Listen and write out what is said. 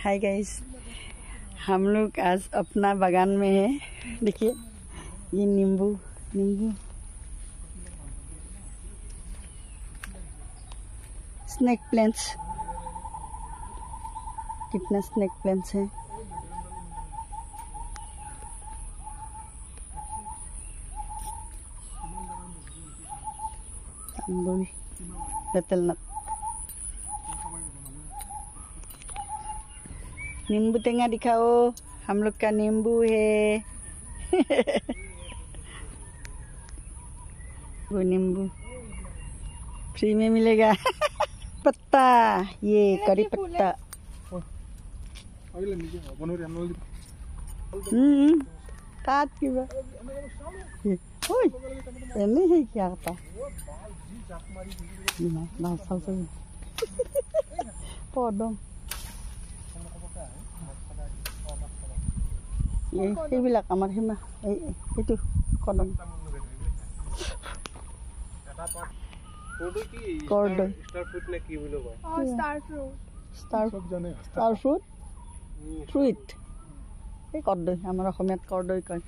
Hi guys, हम लोग आज अपना बागान में है। देखिए ये नींबू स्नेक प्लांट्स, कितना स्नेक प्लांट्स है। बेतलनट नींबू टेंगा दिखाओ, हम लोग का नींबू है। वो नींबू फ्री में मिलेगा। पत्ता, ये करी पत्ता। काट की नहीं है क्या आता पदम সেইবিলাক আমাৰ সীমা এইটো কদম ফ্ৰুইট এই কৰ্দৈ আমাৰ অসমীয়াত কৰ্দৈ কয়।